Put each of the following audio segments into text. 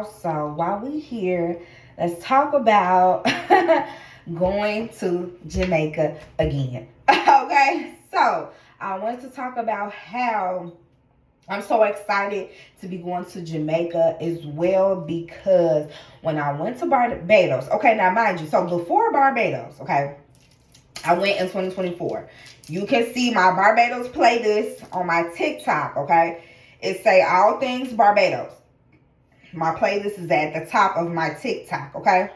y'all. So while we here, let's talk about going to Jamaica again. Okay, so I wanted to talk about how I'm so excited to be going to Jamaica as well because when I went to Barbados, okay, now mind you, so before Barbados, okay, I went in 2024. You can see my Barbados playlist on my TikTok, okay? It say all things Barbados. My playlist is at the top of my TikTok, okay?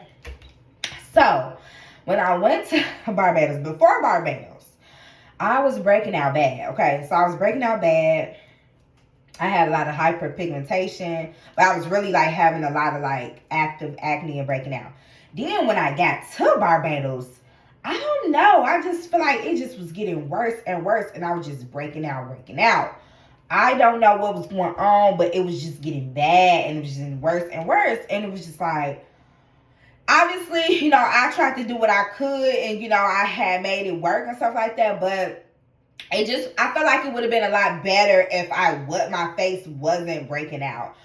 So, when I went to Barbados, before Barbados, I was breaking out bad, okay? So, I was breaking out bad. I had a lot of hyperpigmentation, but I was really like having a lot of like active acne and breaking out. Then when I got to Barbados, I don't know. I just feel like it just was getting worse and worse, and I was just breaking out, breaking out. I don't know what was going on, but it was just getting bad, and it was just getting worse and worse. And it was just like, obviously, I tried to do what I could, and I had made it work and stuff like that, but I felt like it would have been a lot better if my face wasn't breaking out.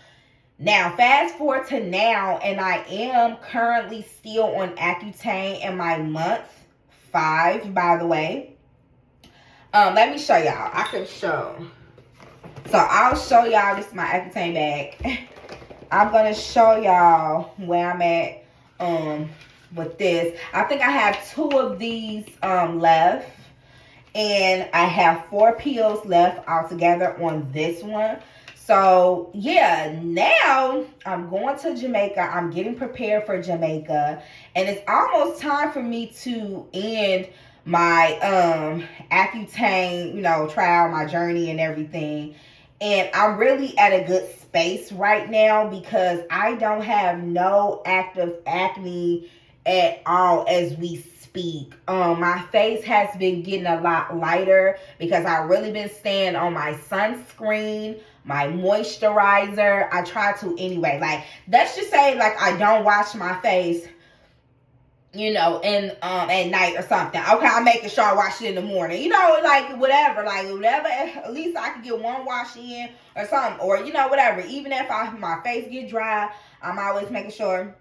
Now, fast forward to now, and I am currently still on Accutane in my month 5, by the way. Let me show y'all. I can show. So I'll show y'all. This is my Accutane bag. I'm gonna show y'all where I'm at with this. I think I have 2 of these left. And I have 4 pills left altogether on this one. So, yeah, now I'm going to Jamaica. I'm getting prepared for Jamaica. And it's almost time for me to end my Accutane, trial, my journey and everything. And I'm really at a good space right now because I don't have no active acne at all as we speak. My face has been getting a lot lighter because I really been staying on my sunscreen, my moisturizer. I try to anyway. Like, let's just say like I don't wash my face, in at night or something. Okay, I'm making sure I wash it in the morning. Like whatever. At least I can get one wash in or something. Or whatever. Even if my face get dry, I'm always making sure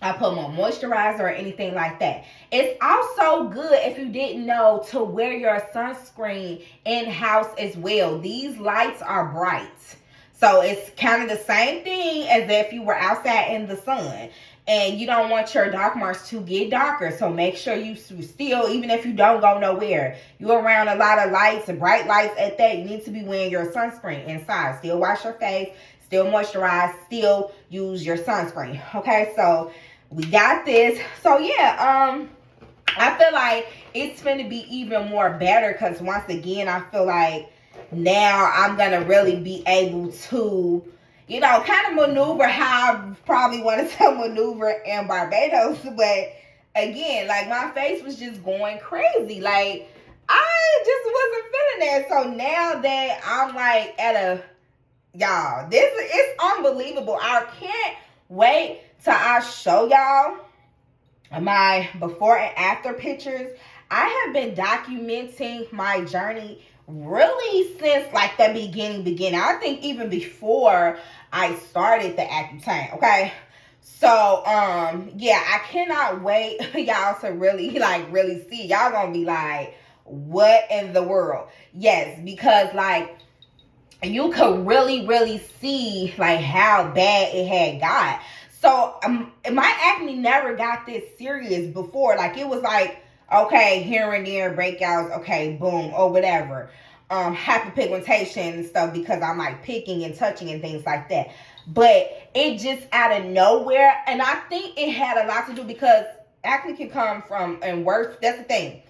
I put more moisturizer or anything like that. It's also good, if you didn't know, to wear your sunscreen in-house as well. These lights are bright. So it's kind of the same thing as if you were outside in the sun. And you don't want your dark marks to get darker. So make sure you still, even if you don't go nowhere, you're around a lot of lights and bright lights at that, you need to be wearing your sunscreen inside. Still wash your face, still moisturize, still use your sunscreen. Okay, so we got this. So yeah, I feel like it's going to be even more better because once again, I feel like now I'm going to really be able to, kind of maneuver how I probably wanted to maneuver in Barbados. But again, like my face was just going crazy. Like I just wasn't feeling that. So now that I'm like y'all, this is unbelievable. I can't wait till I show y'all my before and after pictures. I have been documenting my journey really since like the beginning. I think even before I started the Accutane, okay? So, yeah, I cannot wait y'all to really see. Y'all gonna be like, what in the world? Yes, because like, you could really see like how bad it had got. So my acne never got this serious before. Like it was like, okay, here and there, breakouts, okay, boom, or whatever. Hyperpigmentation and stuff because I'm like picking and touching and things like that. But it just out of nowhere. And I think it had a lot to do because acne can come from, and worse, that's the thing.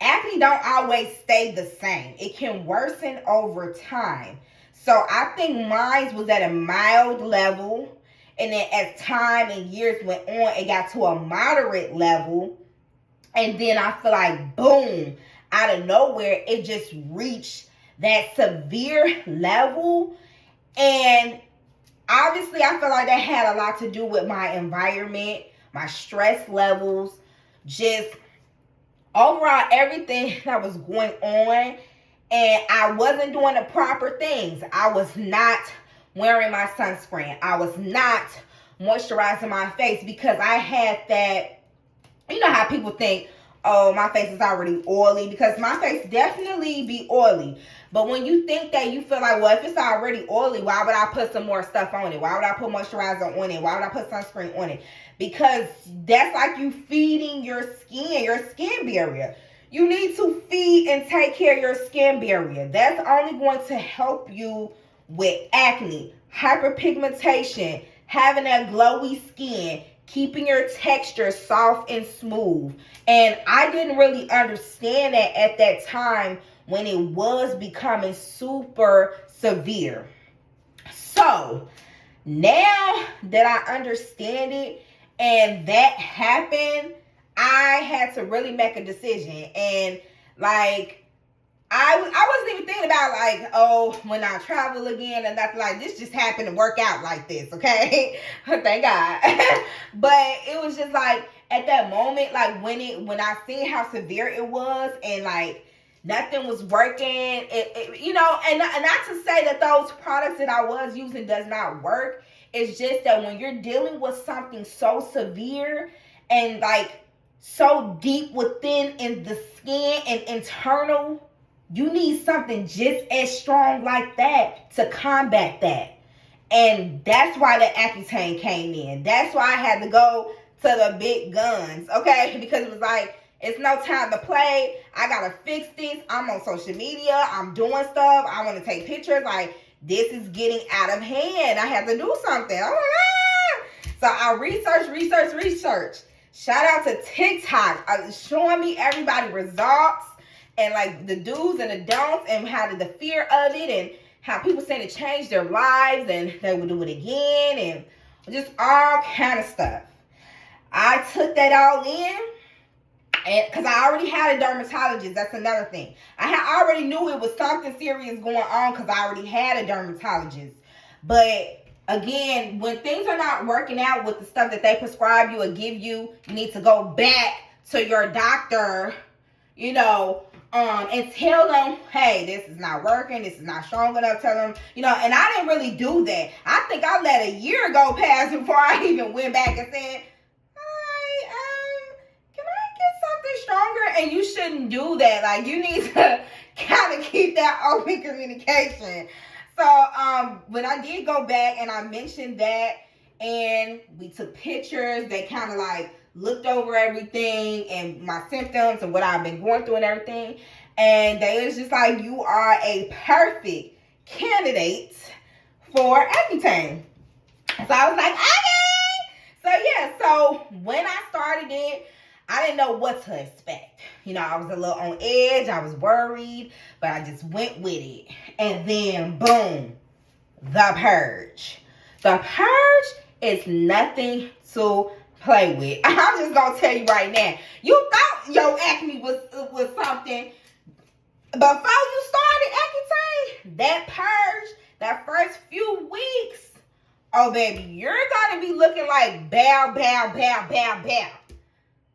Acne don't always stay the same. It can worsen over time. So I think mine was at a mild level. And then as time and years went on, it got to a moderate level. And then I feel like, boom, out of nowhere, it just reached that severe level. And obviously, I feel like that had a lot to do with my environment, my stress levels, just overall everything that was going on. And I wasn't doing the proper things. I was not wearing my sunscreen. I was not moisturizing my face because I had that, you know how people think, oh, my face is already oily, because my face definitely be oily. But when you think that, you feel like, well, if it's already oily, why would I put some more stuff on it? Why would I put moisturizer on it? Why would I put sunscreen on it? Because that's like you feeding your skin barrier. You need to feed and take care of your skin barrier. That's only going to help you with acne, hyperpigmentation, having that glowy skin, keeping your texture soft and smooth. And I didn't really understand that at that time when it was becoming super severe. So now that I understand it and that happened, I had to really make a decision. And like, I wasn't even thinking about like, oh, when I travel again and nothing, like this just happened to work out like this, okay? Thank God. But it was just like at that moment, like when I seen how severe it was and like nothing was working, you know, and not to say that those products that I was using does not work. It's just that when you're dealing with something so severe and like so deep within in the skin and internal, you need something just as strong like that to combat that. And that's why the Accutane came in. That's why I had to go to the big guns, okay? Because it was like, it's no time to play. I gotta fix this. I'm on social media. I'm doing stuff. I want to take pictures. Like, this is getting out of hand. I have to do something. Oh my God. So I researched. Shout out to TikTok. Showing me everybody results and like the do's and the don'ts and how the fear of it and how people saying it changed their lives and they would do it again and just all kind of stuff. I took that all in, and because I already had a dermatologist. That's another thing. I already knew it was something serious going on because I already had a dermatologist. But again, when things are not working out with the stuff that they prescribe you or give you, you need to go back to your doctor, you know, and tell them, hey, this is not working, this is not strong enough. Tell them, you know, and I didn't really do that. I think I let a year go past before I even went back and said, hi, can I get something stronger? And you shouldn't do that. Like, you need to kind of keep that open communication. So, when I did go back and I mentioned that, and we took pictures, they kind of like looked over everything and my symptoms and what I've been going through and everything. And they was just like, you are a perfect candidate for Accutane. So I was like, okay. So yeah, so when I started it, I didn't know what to expect. You know, I was a little on edge. I was worried, but I just went with it. And then boom, the purge. The purge is nothing to play with. I'm just gonna tell you right now. You thought your acne was something before you started Accutane. That purge, that first few weeks, oh baby, you're gonna be looking like bow.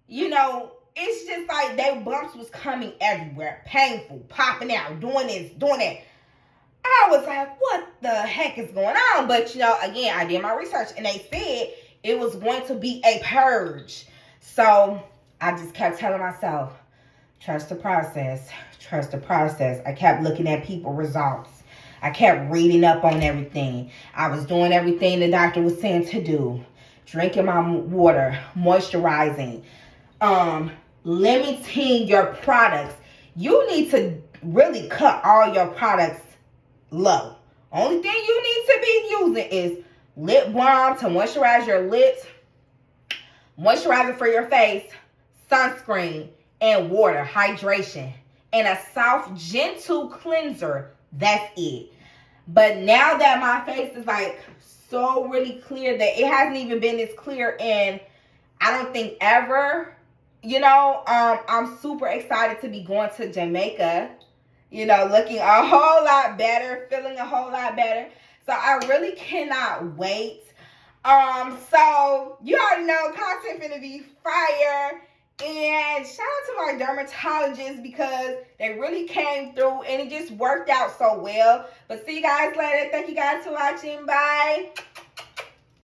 You know, it's just like their bumps was coming everywhere, painful, popping out, doing this, doing that. I was like, what the heck is going on? But, you know, again, I did my research and they said it was going to be a purge. So I just kept telling myself, trust the process, trust the process. I kept looking at people's results. I kept reading up on everything. I was doing everything the doctor was saying to do. Drinking my water, moisturizing, limiting your products. You need to really cut all your products low. Only thing you need to be using is lip balm to moisturize your lips, moisturizer for your face, sunscreen, and water, hydration, and a soft, gentle cleanser. That's it. But now that my face is like so really clear that it hasn't even been this clear in, I don't think ever, you know, I'm super excited to be going to Jamaica. You know, looking a whole lot better, feeling a whole lot better. So I really cannot wait. So you already know content finna be fire. And shout out to my dermatologist because they really came through and it just worked out so well. But see you guys later. Thank you guys for watching. Bye.